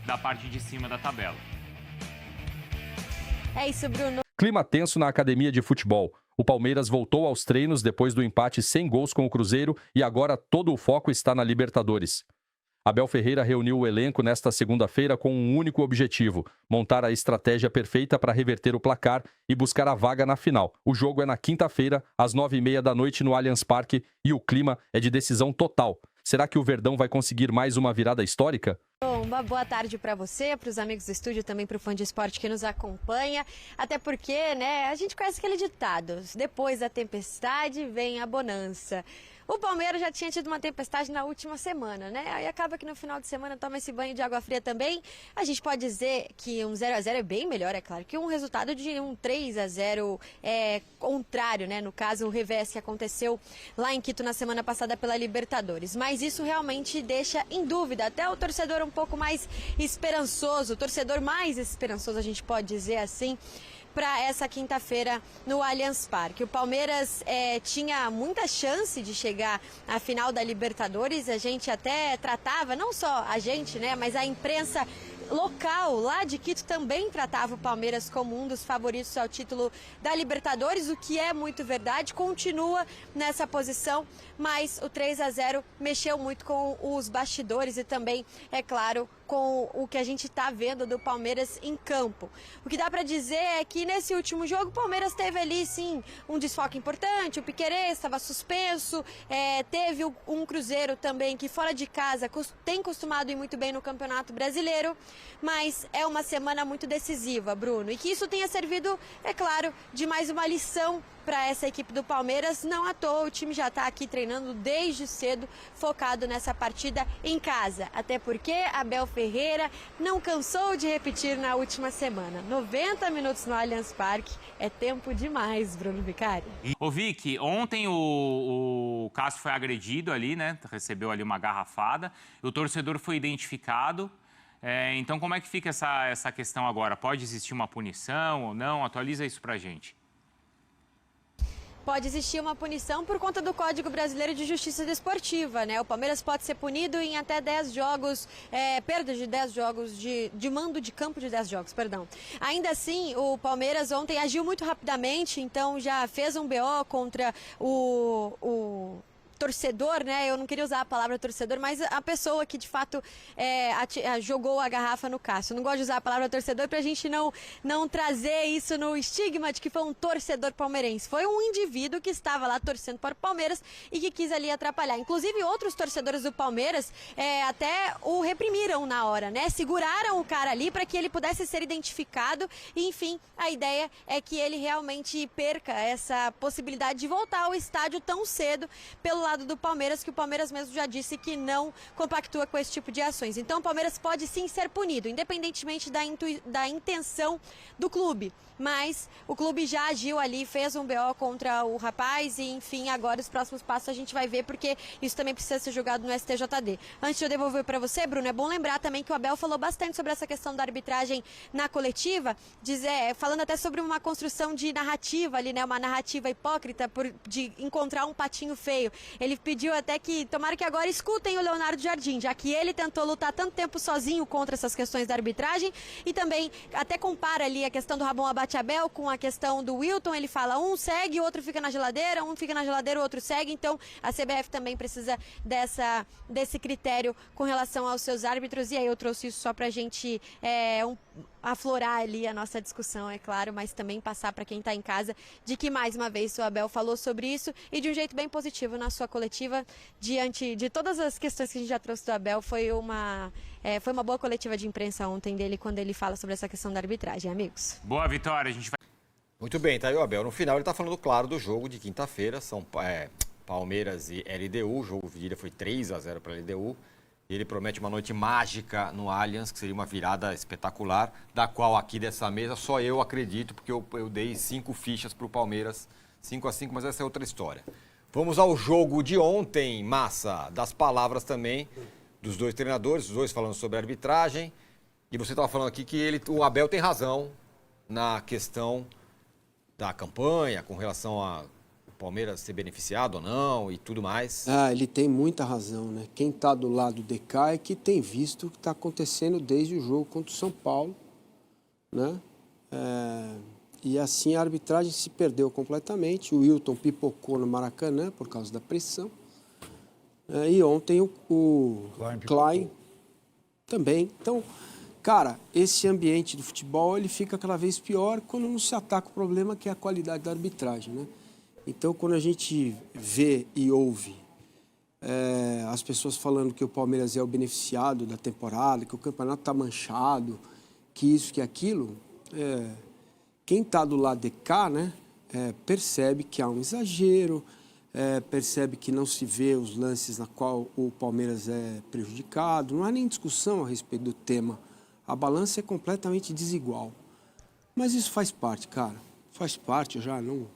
da parte de cima da tabela. É isso, Bruno. Clima tenso na academia de futebol. O Palmeiras voltou aos treinos depois do empate sem gols com o Cruzeiro e agora todo o foco está na Libertadores. Abel Ferreira reuniu o elenco nesta segunda-feira com um único objetivo: montar a estratégia perfeita para reverter o placar e buscar a vaga na final. O jogo é na quinta-feira, às 9h30 da noite no Allianz Parque e o clima é de decisão total. Será que o Verdão vai conseguir mais uma virada histórica? Bom, uma boa tarde para você, para os amigos do estúdio, também para o fã de esporte que nos acompanha. Até porque, né, a gente conhece aquele ditado: depois da tempestade vem a bonança. O Palmeiras já tinha tido uma tempestade na última semana, né? Aí acaba que no final de semana toma esse banho de água fria também. A gente pode dizer que um 0-0 é bem melhor, é claro, que um resultado de um 3-0 é contrário, né? No caso, o revés que aconteceu lá em Quito na semana passada pela Libertadores. Mas isso realmente deixa em dúvida até o torcedor um pouco mais esperançoso, o torcedor mais esperançoso, a gente pode dizer assim, para essa quinta-feira no Allianz Parque. O Palmeiras tinha muita chance de chegar à final da Libertadores. A gente até tratava, não só a gente, né, mas a imprensa local lá de Quito também tratava o Palmeiras como um dos favoritos ao título da Libertadores, o que é muito verdade, continua nessa posição, mas o 3-0 mexeu muito com os bastidores e também, é claro, com o que a gente está vendo do Palmeiras em campo. O que dá para dizer é que nesse último jogo o Palmeiras teve ali sim um desfoque importante, o Piquerez estava suspenso, teve um Cruzeiro também que fora de casa tem costumado ir muito bem no Campeonato Brasileiro, mas é uma semana muito decisiva, Bruno, e que isso tenha servido, é claro, de mais uma lição para essa equipe do Palmeiras. Não à toa, o time já está aqui treinando desde cedo, focado nessa partida em casa. Até porque Abel Ferreira não cansou de repetir na última semana: 90 minutos no Allianz Parque é tempo demais, Bruno Vicari. Ô Vicky, ontem o Cássio foi agredido ali, né? Recebeu ali uma garrafada. O torcedor foi identificado. Então como é que fica essa questão agora? Pode existir uma punição ou não? Atualiza isso pra gente. Pode existir uma punição por conta do Código Brasileiro de Justiça Desportiva, né? O Palmeiras pode ser punido em até 10 jogos, perda de 10 jogos, de mando de campo de 10 jogos, perdão. Ainda assim, o Palmeiras ontem agiu muito rapidamente, então já fez um BO contra o torcedor, né? Eu não queria usar a palavra torcedor, mas a pessoa que de fato jogou a garrafa no Cássio. Não gosto de usar a palavra torcedor pra gente não trazer isso no estigma de que foi um torcedor palmeirense. Foi um indivíduo que estava lá torcendo para o Palmeiras e que quis ali atrapalhar. Inclusive, outros torcedores do Palmeiras até o reprimiram na hora, né? Seguraram o cara ali para que ele pudesse ser identificado e, enfim, a ideia é que ele realmente perca essa possibilidade de voltar ao estádio tão cedo pelo lado do Palmeiras, que o Palmeiras mesmo já disse que não compactua com esse tipo de ações. Então o Palmeiras pode sim ser punido, independentemente da intenção do clube. Mas o clube já agiu ali, fez um BO contra o rapaz e, enfim, agora os próximos passos a gente vai ver, porque isso também precisa ser julgado no STJD. Antes de eu devolver para você, Bruno, é bom lembrar também que o Abel falou bastante sobre essa questão da arbitragem na coletiva, falando até sobre uma construção de narrativa ali, né, uma narrativa hipócrita de encontrar um patinho feio. Ele pediu até que, tomara que agora escutem o Leonardo Jardim, já que ele tentou lutar tanto tempo sozinho contra essas questões da arbitragem e também até compara ali a questão do Rabon Abate-Abel com a questão do Wilton. Ele fala, um segue, o outro fica na geladeira, um fica na geladeira, o outro segue. Então a CBF também precisa desse critério com relação aos seus árbitros. E aí eu trouxe isso só pra gente aflorar ali a nossa discussão, é claro, mas também passar para quem está em casa de que, mais uma vez, o Abel falou sobre isso e de um jeito bem positivo na sua coletiva, diante de todas as questões que a gente já trouxe do Abel. Foi uma boa coletiva de imprensa ontem dele, quando ele fala sobre essa questão da arbitragem, amigos. Boa vitória, a gente vai... Muito bem, tá aí o Abel. No final ele está falando, claro, do jogo de quinta-feira, são Palmeiras e LDU, o jogo de ida foi 3-0 para a LDU. Ele promete uma noite mágica no Allianz, que seria uma virada espetacular, da qual aqui dessa mesa só eu acredito, porque eu dei 5 fichas para o Palmeiras, 5-5, mas essa é outra história. Vamos ao jogo de ontem, Massa, das palavras também dos dois treinadores, os dois falando sobre a arbitragem. E você estava falando aqui que o Abel tem razão na questão da campanha, com relação a Palmeiras ser beneficiado ou não e tudo mais. Ele tem muita razão, né? Quem está do lado do DK é que tem visto o que está acontecendo desde o jogo contra o São Paulo, né? E assim a arbitragem se perdeu completamente. O Wilton pipocou no Maracanã por causa da pressão. E ontem o Klein também. Então, cara, esse ambiente do futebol ele fica cada vez pior quando não se ataca o problema que é a qualidade da arbitragem, né? Então, quando a gente vê e ouve as pessoas falando que o Palmeiras é o beneficiado da temporada, que o campeonato está manchado, que isso, que aquilo, quem está do lado de cá, né, percebe que há um exagero, percebe que não se vê os lances na qual o Palmeiras é prejudicado. Não há nem discussão a respeito do tema. A balança é completamente desigual. Mas isso faz parte, cara. Faz parte, eu já não...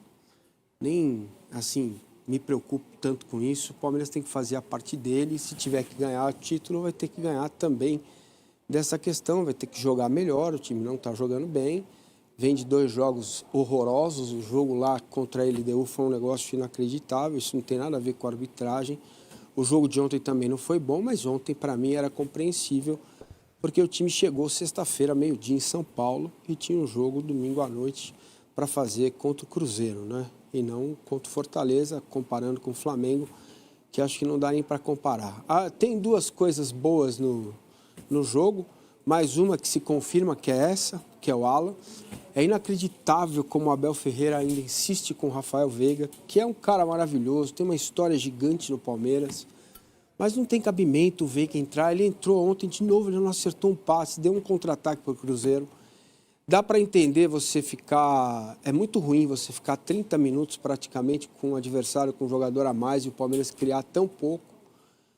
Nem, assim, me preocupo tanto com isso. O Palmeiras tem que fazer a parte dele. Se tiver que ganhar o título, vai ter que ganhar também dessa questão. Vai ter que jogar melhor. O time não está jogando bem. Vem de 2 jogos horrorosos. O jogo lá contra a LDU foi um negócio inacreditável. Isso não tem nada a ver com a arbitragem. O jogo de ontem também não foi bom, mas ontem, para mim, era compreensível, porque o time chegou sexta-feira, meio-dia, em São Paulo, e tinha um jogo domingo à noite para fazer contra o Cruzeiro, né? E não contra o Fortaleza, comparando com o Flamengo, que acho que não dá nem para comparar. Tem 2 coisas boas no jogo, mais uma que se confirma que é essa, que é o Alan. É inacreditável como o Abel Ferreira ainda insiste com o Rafael Veiga, que é um cara maravilhoso, tem uma história gigante no Palmeiras, mas não tem cabimento o Veiga entrar. Ele entrou ontem de novo, ele não acertou um passe, deu um contra-ataque para o Cruzeiro. Dá para entender você ficar... É muito ruim você ficar 30 minutos praticamente com um adversário, com um jogador a mais, e o Palmeiras criar tão pouco.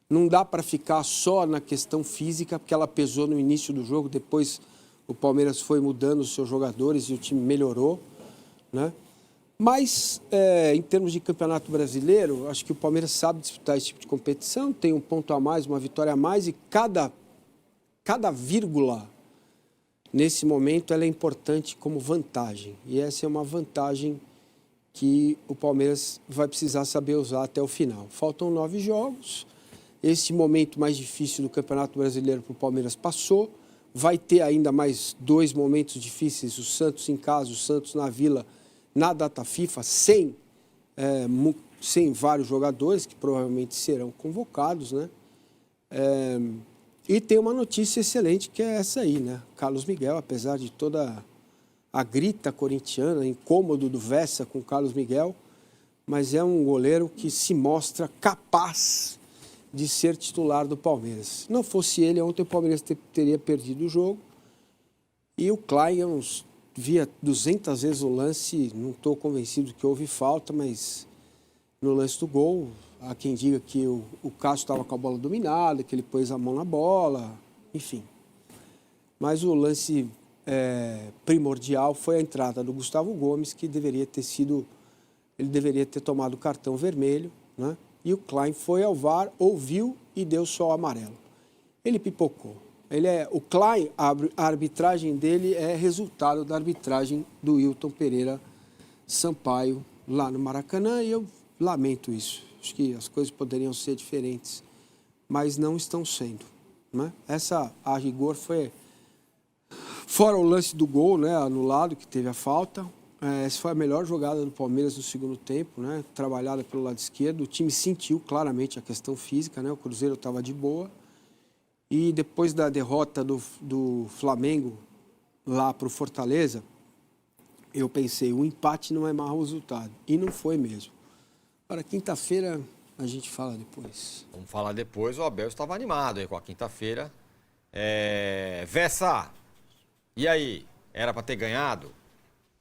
Não dá para ficar só na questão física, porque ela pesou no início do jogo, depois o Palmeiras foi mudando os seus jogadores e o time melhorou, né? Mas, em termos de campeonato brasileiro, acho que o Palmeiras sabe disputar esse tipo de competição, tem um ponto a mais, uma vitória a mais, e cada vírgula nesse momento ela é importante como vantagem. E essa é uma vantagem que o Palmeiras vai precisar saber usar até o final. Faltam 9 jogos. Esse momento mais difícil do Campeonato Brasileiro para o Palmeiras passou. Vai ter ainda mais 2 momentos difíceis, o Santos em casa, o Santos na Vila, na data FIFA, sem vários jogadores que provavelmente serão convocados, né? E tem uma notícia excelente que é essa aí, né? Carlos Miguel, apesar de toda a grita corintiana, incômodo do Vessa com Carlos Miguel, mas é um goleiro que se mostra capaz de ser titular do Palmeiras. Se não fosse ele, ontem o Palmeiras teria perdido o jogo. E o Klein, eu via 200 vezes o lance, não estou convencido que houve falta, mas no lance do gol, há quem diga que o Cássio estava com a bola dominada, que ele pôs a mão na bola, enfim. Mas o lance primordial foi a entrada do Gustavo Gomes, que deveria ter tomado o cartão vermelho, né? E o Klein foi ao VAR, ouviu e deu só o amarelo. Ele pipocou. O Klein, a arbitragem dele é resultado da arbitragem do Wilton Pereira Sampaio lá no Maracanã, e eu lamento isso. Acho que as coisas poderiam ser diferentes, mas não estão sendo, né? Essa, a rigor, foi... Fora o lance do gol, né, anulado, que teve a falta, essa foi a melhor jogada do Palmeiras no segundo tempo, né, trabalhada pelo lado esquerdo. O time sentiu claramente a questão física, né, o Cruzeiro estava de boa. E depois da derrota do Flamengo lá para o Fortaleza, eu pensei, o empate não é mau resultado. E não foi mesmo. Para quinta-feira, a gente fala depois. Vamos falar depois. O Abel estava animado aí com a quinta-feira. Vessa, e aí? Era para ter ganhado?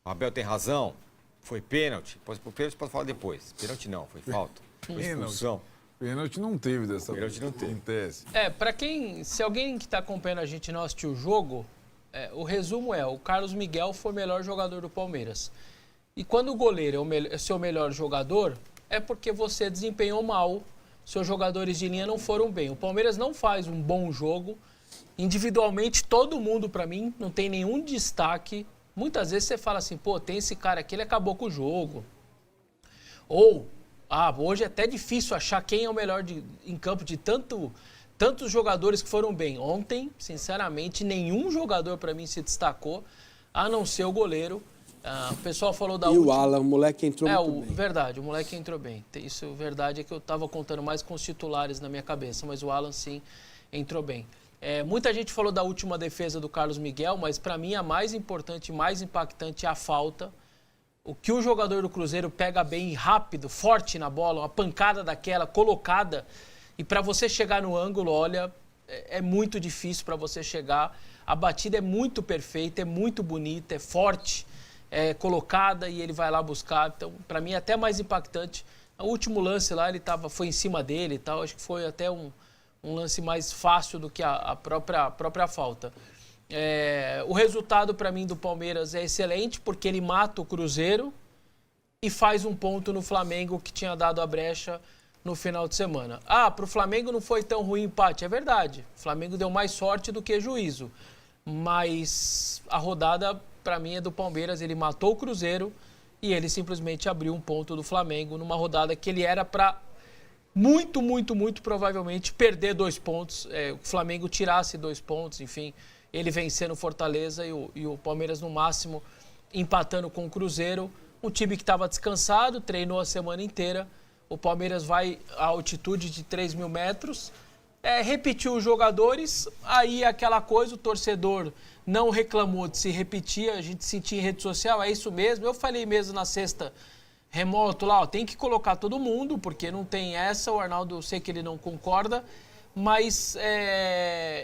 O Abel tem razão? Foi pênalti? O pênalti pode falar depois. Pênalti não, foi falta. Foi expulsão. Pênalti não teve dessa vez. Pênalti não teve. Em tese. Se alguém que está acompanhando a gente não assistiu o jogo, o resumo o Carlos Miguel foi o melhor jogador do Palmeiras. E quando o goleiro é o seu melhor jogador, é porque você desempenhou mal, seus jogadores de linha não foram bem. O Palmeiras não faz um bom jogo. Individualmente, todo mundo, para mim, não tem nenhum destaque. Muitas vezes você fala assim, pô, tem esse cara aqui, ele acabou com o jogo. Ou, hoje é até difícil achar quem é o melhor em campo de tantos jogadores que foram bem. Ontem, sinceramente, nenhum jogador para mim se destacou, a não ser o goleiro. O pessoal falou da última... o Alan, o moleque entrou muito bem. Verdade, o moleque entrou bem. Isso, verdade, é que eu estava contando mais com os titulares na minha cabeça, mas o Alan, sim, entrou bem. Muita gente falou da última defesa do Carlos Miguel, mas para mim a mais importante, mais impactante é a falta. O que o jogador do Cruzeiro pega bem rápido, forte na bola, uma pancada daquela, colocada, e para você chegar no ângulo, olha, é muito difícil para você chegar. A batida é muito perfeita, é muito bonita, é forte, é colocada e ele vai lá buscar. Então, para mim, é até mais impactante. O último lance lá, foi em cima dele e tal, acho que foi até um lance mais fácil do que a própria falta. O resultado, para mim, do Palmeiras é excelente, porque ele mata o Cruzeiro e faz um ponto no Flamengo, que tinha dado a brecha no final de semana. Para o Flamengo não foi tão ruim o empate, é verdade. O Flamengo deu mais sorte do que juízo. Mas a rodada, para mim, é do Palmeiras. Ele matou o Cruzeiro e ele simplesmente abriu um ponto do Flamengo numa rodada que ele era para muito provavelmente perder 2 pontos. O Flamengo tirasse 2 pontos, enfim, ele vencendo o Fortaleza e o Palmeiras no máximo empatando com o Cruzeiro. Um time que estava descansado, treinou a semana inteira. O Palmeiras vai à altitude de 3.000 metros, repetiu os jogadores, aí aquela coisa, o torcedor não reclamou de se repetir, a gente sentia em rede social, é isso mesmo. Eu falei mesmo na sexta, remoto lá, tem que colocar todo mundo, porque não tem essa, o Arnaldo, eu sei que ele não concorda, mas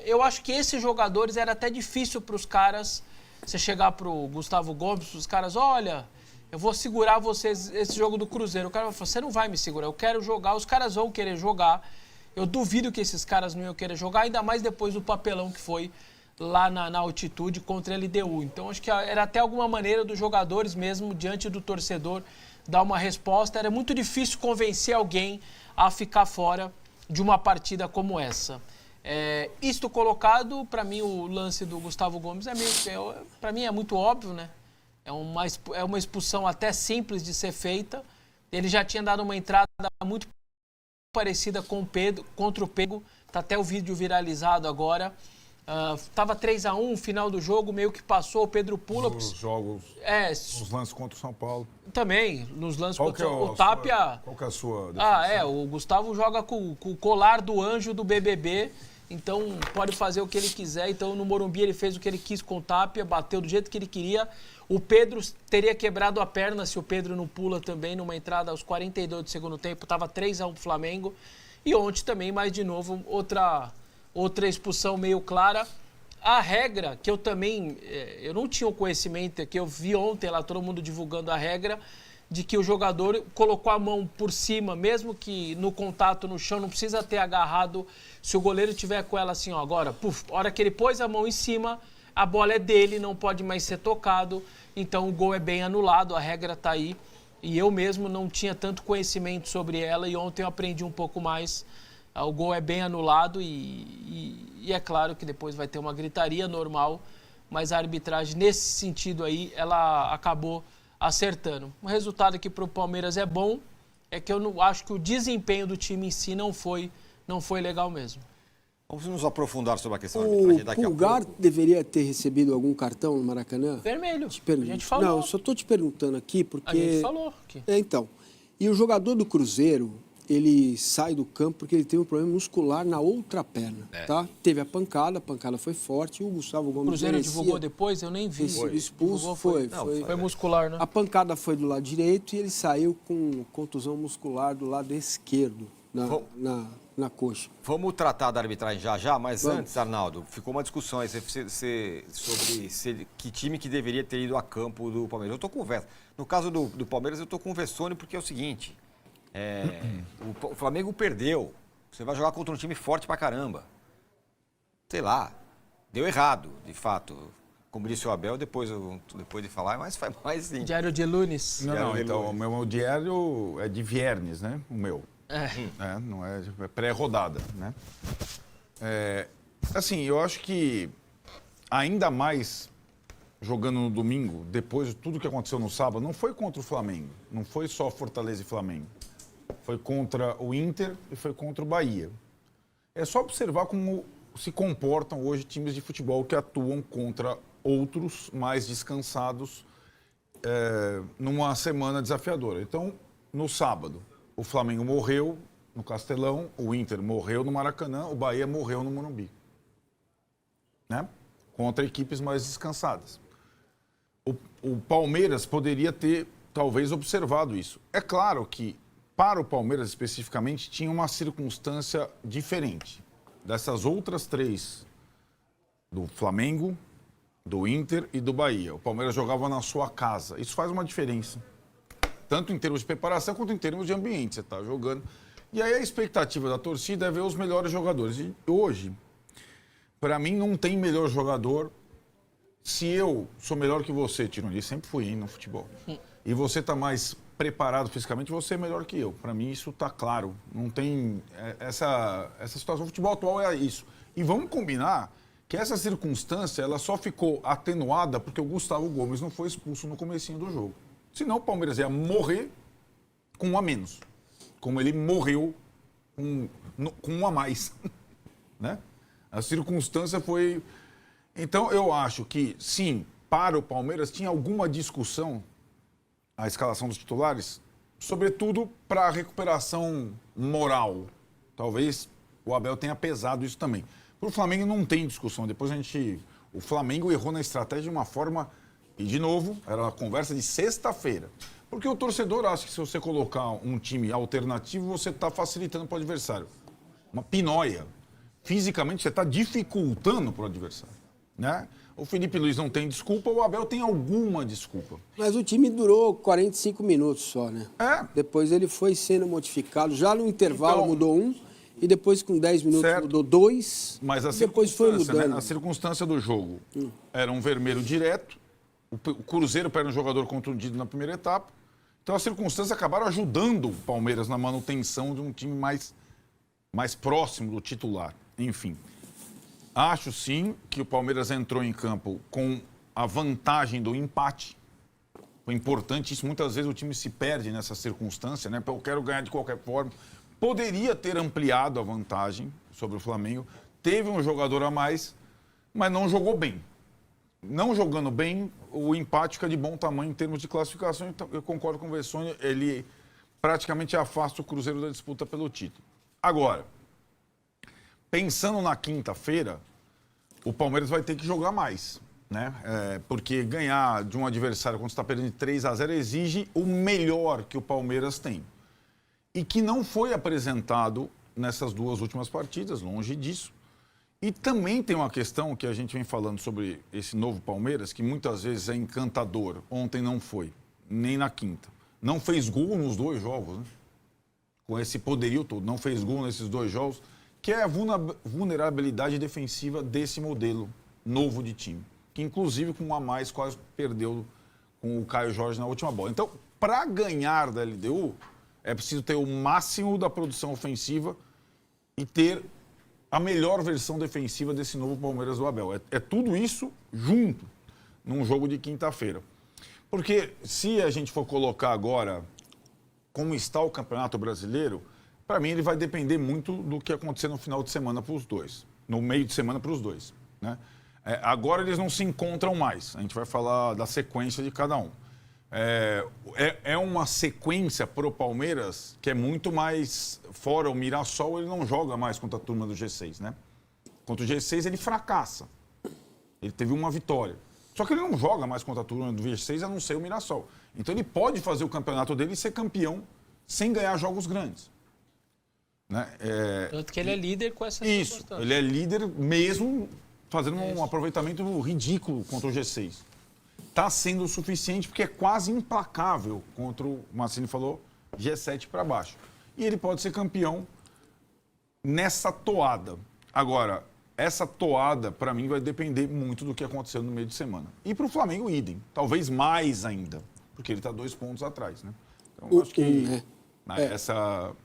eu acho que esses jogadores era até difícil para os caras, você chegar para o Gustavo Gomes, os caras, olha, eu vou segurar vocês esse jogo do Cruzeiro. O cara vai falar, você não vai me segurar, eu quero jogar, os caras vão querer jogar. Eu duvido que esses caras não iam querer jogar, ainda mais depois do papelão que foi lá na altitude contra a LDU. Então, acho que era até alguma maneira dos jogadores mesmo, diante do torcedor, dar uma resposta. Era muito difícil convencer alguém a ficar fora de uma partida como essa. Isto colocado, para mim, o lance do Gustavo Gomes para mim é muito óbvio, né? É uma expulsão até simples de ser feita. Ele já tinha dado uma entrada muito parecida com o Pedro, contra o Pedro. Está até o vídeo viralizado agora. Estava 3-1, final do jogo, meio que passou, o Pedro pula. Nos jogos, nos lances contra o São Paulo. Também, nos lances contra o Tapia. Qual que é a sua definição? O Gustavo joga com o colar do anjo do BBB. Então, pode fazer o que ele quiser. Então, no Morumbi, ele fez o que ele quis com o Tapia, bateu do jeito que ele queria. O Pedro teria quebrado a perna se o Pedro não pula também numa entrada aos 42 do segundo tempo. Estava 3-1 pro Flamengo. E ontem também, mais de novo, outra expulsão meio clara. A regra, que eu também... eu não tinha o conhecimento, que eu vi ontem lá todo mundo divulgando a regra, de que o jogador colocou a mão por cima, mesmo que no contato no chão, não precisa ter agarrado. Se o goleiro tiver com ela assim, ó, agora, a hora que ele pôs a mão em cima, a bola é dele, não pode mais ser tocado. Então o gol é bem anulado, a regra está aí. E eu mesmo não tinha tanto conhecimento sobre ela e ontem eu aprendi um pouco mais. O gol é bem anulado e é claro que depois vai ter uma gritaria normal, mas a arbitragem nesse sentido aí, ela acabou acertando. O resultado aqui para o Palmeiras é bom, é que eu não acho que o desempenho do time em si não foi legal mesmo. Vamos nos aprofundar sobre a questão da arbitragem daqui a pouco. O Pulgar deveria ter recebido algum cartão no Maracanã? Vermelho. A gente falou. Não, eu só estou te perguntando aqui porque... A gente falou aqui. Então, e o jogador do Cruzeiro, ele sai do campo porque ele teve um problema muscular na outra perna, tá? Teve a pancada foi forte, e o Gustavo Gomes... O Cruzeiro divulgou depois? Eu nem vi. Expulso, foi muscular, né? A pancada foi do lado direito e ele saiu com contusão muscular do lado esquerdo, na coxa. Vamos tratar da arbitragem já, mas antes, Arnaldo, ficou uma discussão aí sobre que time que deveria ter ido a campo do Palmeiras. Eu estou com o Vessa. No caso do Palmeiras, eu estou com o Vessone porque é o seguinte, o Flamengo perdeu, você vai jogar contra um time forte pra caramba. Sei lá, deu errado, de fato. Como disse o Abel, depois de falar, mas faz mais sim. Diário de Lunes. Não, então o meu diário é de viernes, né? O meu. Não é pré-rodada, né? Assim, eu acho que ainda mais jogando no domingo, depois de tudo que aconteceu no sábado, não foi contra o Flamengo. Não foi só Fortaleza e Flamengo. Foi contra o Inter e foi contra o Bahia. É só observar como se comportam hoje times de futebol que atuam contra outros mais descansados numa semana desafiadora. Então, no sábado, o Flamengo morreu no Castelão, o Inter morreu no Maracanã, o Bahia morreu no Morumbi. Né? Contra equipes mais descansadas. O Palmeiras poderia ter, talvez, observado isso. É claro que, para o Palmeiras especificamente, tinha uma circunstância diferente dessas outras três, do Flamengo, do Inter e do Bahia. O Palmeiras jogava na sua casa. Isso faz uma diferença. Tanto em termos de preparação quanto em termos de ambiente. Você está jogando. E aí a expectativa da torcida é ver os melhores jogadores. E hoje, para mim, não tem melhor jogador. Se eu sou melhor que você, Tironi, sempre fui no futebol, e você está mais preparado fisicamente, você é melhor que eu. Para mim, isso está claro. Não tem... Essa situação. O futebol atual é isso. E vamos combinar que essa circunstância ela só ficou atenuada porque o Gustavo Gomes não foi expulso no comecinho do jogo. Senão o Palmeiras ia morrer com um a menos. Como ele morreu com um a mais. Né? A circunstância foi... Então, eu acho que, sim, para o Palmeiras tinha alguma discussão a escalação dos titulares, sobretudo para a recuperação moral. Talvez o Abel tenha pesado isso também. Para o Flamengo não tem discussão. Depois o Flamengo errou na estratégia de uma forma... E, de novo, era uma conversa de sexta-feira. Porque o torcedor acha que se você colocar um time alternativo, você está facilitando para o adversário. Uma pinóia. Fisicamente, você está dificultando para o adversário. Né? O Felipe Luiz não tem desculpa, o Abel tem alguma desculpa. Mas o time durou 45 minutos só, né? Depois ele foi sendo modificado. Já no intervalo mudou um, e depois com 10 minutos mudou dois, mas e depois foi mudando. Né? A circunstância do jogo era um vermelho direto, o Cruzeiro perde um jogador contundido na primeira etapa, então as circunstâncias acabaram ajudando o Palmeiras na manutenção de um time mais próximo do titular. Enfim, acho sim que o Palmeiras entrou em campo com a vantagem do empate. Foi importante isso. Muitas vezes o time se perde nessa circunstância, né? Eu quero ganhar de qualquer forma. Poderia ter ampliado a vantagem sobre o Flamengo. Teve um jogador a mais, mas não jogou bem. Não jogando bem, o empate fica de bom tamanho em termos de classificação. Então, eu concordo com o Vessone, ele praticamente afasta o Cruzeiro da disputa pelo título. Agora, pensando na quinta-feira, o Palmeiras vai ter que jogar mais, né? Porque ganhar de um adversário quando está perdendo de 3-0 exige o melhor que o Palmeiras tem. E que não foi apresentado nessas duas últimas partidas, longe disso. E também tem uma questão que a gente vem falando sobre esse novo Palmeiras, que muitas vezes é encantador. Ontem não foi, nem na quinta. Não fez gol nos dois jogos, né? Com esse poderio todo, não fez gol nesses dois jogos, que é a vulnerabilidade defensiva desse modelo novo de time. Que inclusive com um a mais quase perdeu com o Caio Jorge na última bola. Então, para ganhar da LDU, é preciso ter o máximo da produção ofensiva e ter a melhor versão defensiva desse novo Palmeiras do Abel. É tudo isso junto num jogo de quinta-feira. Porque se a gente for colocar agora como está o Campeonato Brasileiro, para mim ele vai depender muito do que acontecer no final de semana para os dois. No meio de semana para os dois. Né? Agora eles não se encontram mais. A gente vai falar da sequência de cada um. É uma sequência para o Palmeiras que é muito mais... Fora o Mirassol, ele não joga mais contra a turma do G6, né? Contra o G6, ele fracassa. Ele teve uma vitória. Só que ele não joga mais contra a turma do G6, a não ser o Mirassol. Então ele pode fazer o campeonato dele e ser campeão sem ganhar jogos grandes. Né? Tanto que ele é líder com essa Isso, ele é líder mesmo fazendo um aproveitamento ridículo contra o G6. Está sendo o suficiente porque é quase implacável contra o Mancini falou, G7 para baixo. E ele pode ser campeão nessa toada. Agora, essa toada, para mim, vai depender muito do que aconteceu no meio de semana. E para o Flamengo, idem. Talvez mais ainda, porque ele está 2 pontos atrás. Né? Então, acho que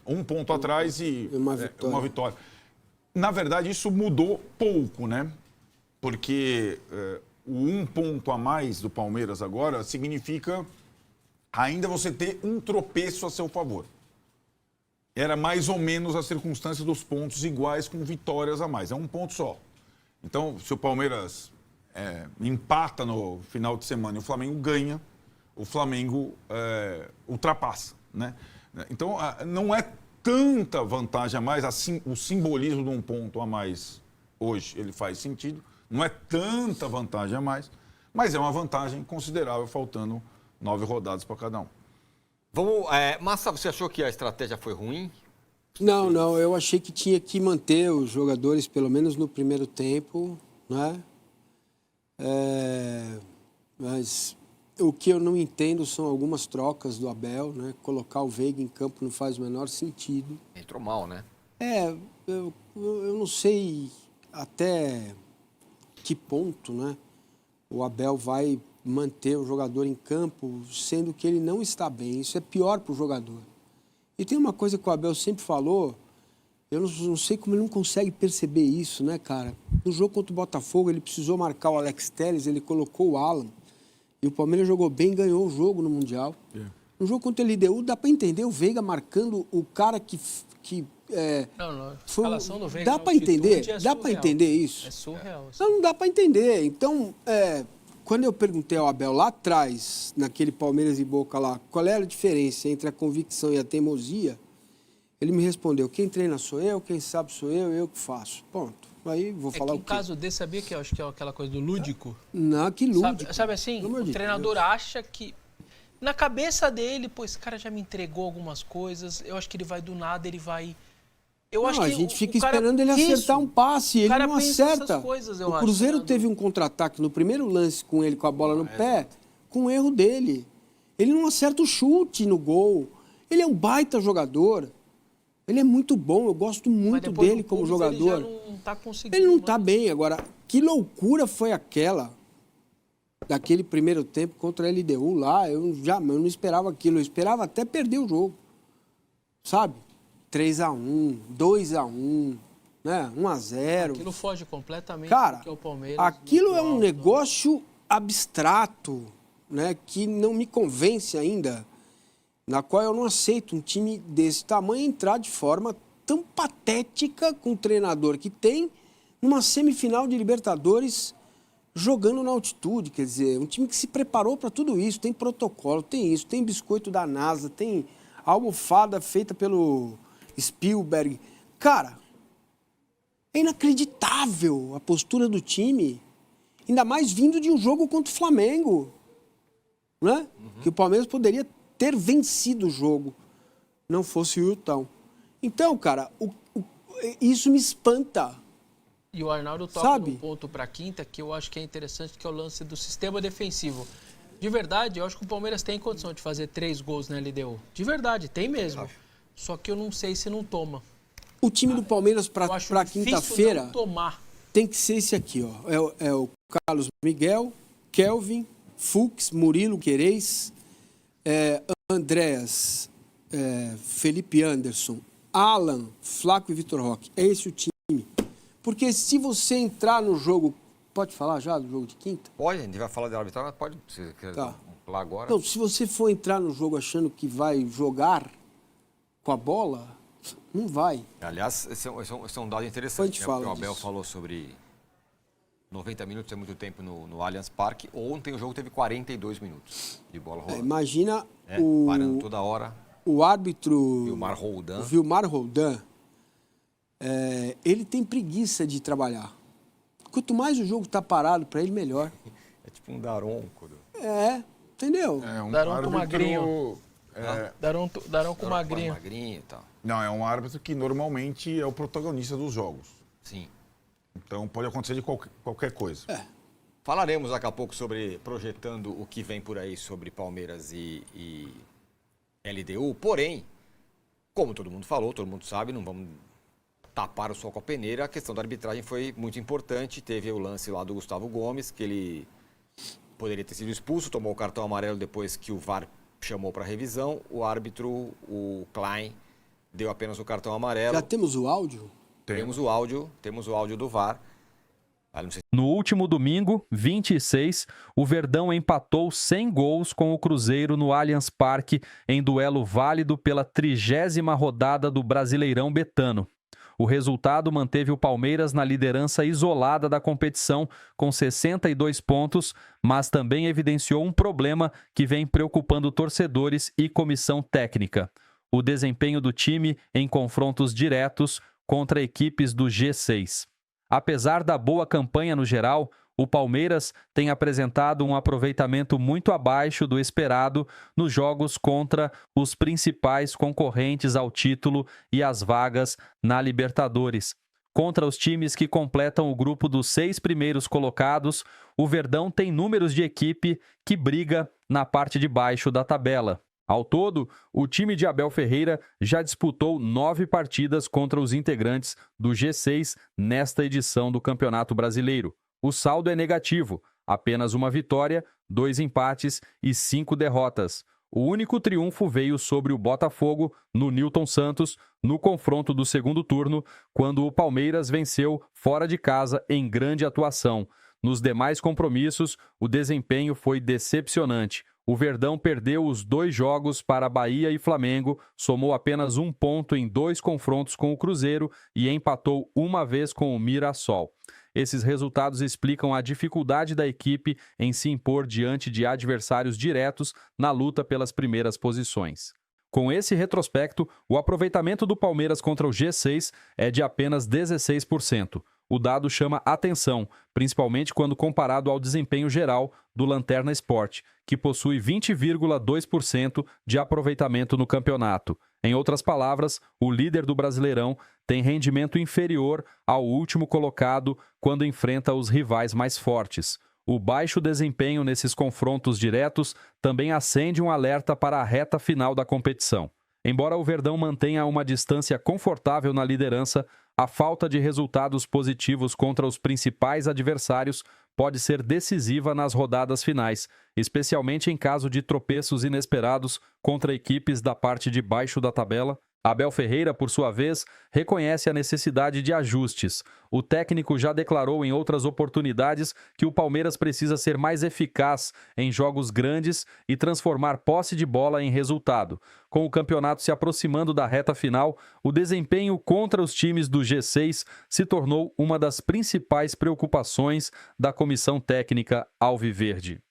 um ponto atrás e uma vitória. Na verdade, isso mudou pouco, né? Porque um ponto a mais do Palmeiras agora significa ainda você ter um tropeço a seu favor. Era mais ou menos a circunstância dos pontos iguais com vitórias a mais. É um ponto só. Então, se o Palmeiras empata no final de semana e o Flamengo ganha, o Flamengo ultrapassa, né? Então, não é tanta vantagem a mais, assim, o simbolismo de um ponto a mais hoje ele faz sentido, não é tanta vantagem a mais, mas é uma vantagem considerável, faltando 9 rodadas para cada um. Vamos, Massa, você achou que a estratégia foi ruim? Não, eu achei que tinha que manter os jogadores, pelo menos no primeiro tempo, né? Mas o que eu não entendo são algumas trocas do Abel, né? Colocar o Veiga em campo não faz o menor sentido. Entrou mal, né? Eu não sei até que ponto, né? O Abel vai manter o jogador em campo, sendo que ele não está bem. Isso é pior para o jogador. E tem uma coisa que o Abel sempre falou, eu não sei como ele não consegue perceber isso, né, cara? No jogo contra o Botafogo, ele precisou marcar o Alex Telles, ele colocou o Alan. E o Palmeiras jogou bem, ganhou o jogo no Mundial. No jogo contra o LDU, dá para entender o Veiga marcando o cara que a escalação do Veiga. Dá para entender? Dá para entender isso? É surreal. Assim. Não dá para entender. Então, quando eu perguntei ao Abel lá atrás, naquele Palmeiras e Boca lá, qual era a diferença entre a convicção e a teimosia, ele me respondeu, quem treina sou eu, quem sabe sou eu que faço. Ponto. Aí vou falar o quê? No caso desse, sabia que eu acho que é aquela coisa do lúdico? Não, que lúdico. Sabe assim, o treinador acha que... Na cabeça dele, pô, esse cara já me entregou algumas coisas, eu acho que ele vai do nada, ele vai... A gente fica esperando ele acertar um passe, ele não acerta. O Cruzeiro teve um contra-ataque no primeiro lance com ele com a bola no pé, com o erro dele. Ele não acerta o chute no gol. Ele é um baita jogador. Ele é muito bom, eu gosto muito dele como jogador. Ele já não tá conseguindo. Ele não tá bem. Agora, que loucura foi aquela daquele primeiro tempo contra a LDU lá? Eu não esperava aquilo. Eu esperava até perder o jogo. Sabe? 3-1, 2-1, né? 1-0. Aquilo foge completamente do que é o Palmeiras. Aquilo é um negócio abstrato, né? Que não me convence ainda, na qual eu não aceito um time desse tamanho entrar de forma tão patética com o treinador que tem numa semifinal de Libertadores jogando na altitude. Quer dizer, um time que se preparou para tudo isso, tem protocolo, tem isso, tem biscoito da NASA, tem almofada feita pelo Spielberg. Cara, é inacreditável a postura do time, ainda mais vindo de um jogo contra o Flamengo, né? Que o Palmeiras poderia ter vencido o jogo, não fosse o Hilton. Então, cara, isso me espanta. E o Arnaldo toca num ponto para quinta que eu acho que é interessante, que é o lance do sistema defensivo. De verdade, eu acho que o Palmeiras tem condição de fazer 3 gols na LDU. De verdade, tem mesmo. Só que eu não sei se não toma. O time do Palmeiras para quinta-feira tem que ser esse aqui, ó. É o Carlos Miguel, Kelvin, Fux, Murilo, Querez, Andréas, Felipe Anderson, Alan, Flaco e Vitor Roque. É esse o time. Porque se você entrar no jogo... Pode falar já do jogo de quinta? Pode, a gente vai falar de arbitragem, mas pode. Se quer falar agora. Então, se você for entrar no jogo achando que vai jogar com a bola, não vai. Aliás, esse é um dado interessante, né? Porque o Abel falou sobre 90 minutos é muito tempo no Allianz Parque. Ontem o jogo teve 42 minutos de bola rolando. Imagina parando toda hora. O árbitro Vilmar Roldan, ele tem preguiça de trabalhar. Quanto mais o jogo está parado, para ele, melhor. É tipo um daronco. Entendeu? Daronco magrinho. Daronco magrinho. E tal. Não, é um árbitro que normalmente é o protagonista dos jogos. Sim. Então pode acontecer de qualquer coisa. Falaremos daqui a pouco sobre projetando o que vem por aí sobre Palmeiras e LDU. Porém, como todo mundo falou, todo mundo sabe, não vamos tapar o sol com a peneira. A questão da arbitragem foi muito importante. Teve o lance lá do Gustavo Gomes, que ele poderia ter sido expulso, tomou o cartão amarelo depois que o VAR chamou para revisão. O árbitro, o Klein, deu apenas o cartão amarelo. Já temos o áudio? Temos o áudio do VAR. No último domingo, 26, o Verdão empatou sem gols com o Cruzeiro no Allianz Parque em duelo válido pela 30ª rodada do Brasileirão Betano. O resultado manteve o Palmeiras na liderança isolada da competição com 62 pontos, mas também evidenciou um problema que vem preocupando torcedores e comissão técnica: o desempenho do time em confrontos diretos contra equipes do G6. Apesar da boa campanha no geral, o Palmeiras tem apresentado um aproveitamento muito abaixo do esperado nos jogos contra os principais concorrentes ao título e às vagas na Libertadores. Contra os times que completam o grupo dos 6 primeiros colocados, o Verdão tem números de equipe que briga na parte de baixo da tabela. Ao todo, o time de Abel Ferreira já disputou 9 partidas contra os integrantes do G6 nesta edição do Campeonato Brasileiro. O saldo é negativo, apenas uma vitória, 2 empates e 5 derrotas. O único triunfo veio sobre o Botafogo, no Newton Santos, no confronto do segundo turno, quando o Palmeiras venceu fora de casa em grande atuação. Nos demais compromissos, o desempenho foi decepcionante. O Verdão perdeu os 2 jogos para Bahia e Flamengo, somou apenas 1 ponto em 2 confrontos com o Cruzeiro e empatou uma vez com o Mirassol. Esses resultados explicam a dificuldade da equipe em se impor diante de adversários diretos na luta pelas primeiras posições. Com esse retrospecto, o aproveitamento do Palmeiras contra o G6 é de apenas 16%. O dado chama atenção, principalmente quando comparado ao desempenho geral do Lanterna Sport, que possui 20,2% de aproveitamento no campeonato. Em outras palavras, o líder do Brasileirão tem rendimento inferior ao último colocado quando enfrenta os rivais mais fortes. O baixo desempenho nesses confrontos diretos também acende um alerta para a reta final da competição. Embora o Verdão mantenha uma distância confortável na liderança, a falta de resultados positivos contra os principais adversários pode ser decisiva nas rodadas finais, especialmente em caso de tropeços inesperados contra equipes da parte de baixo da tabela. Abel Ferreira, por sua vez, reconhece a necessidade de ajustes. O técnico já declarou em outras oportunidades que o Palmeiras precisa ser mais eficaz em jogos grandes e transformar posse de bola em resultado. Com o campeonato se aproximando da reta final, o desempenho contra os times do G6 se tornou uma das principais preocupações da comissão técnica alviverde.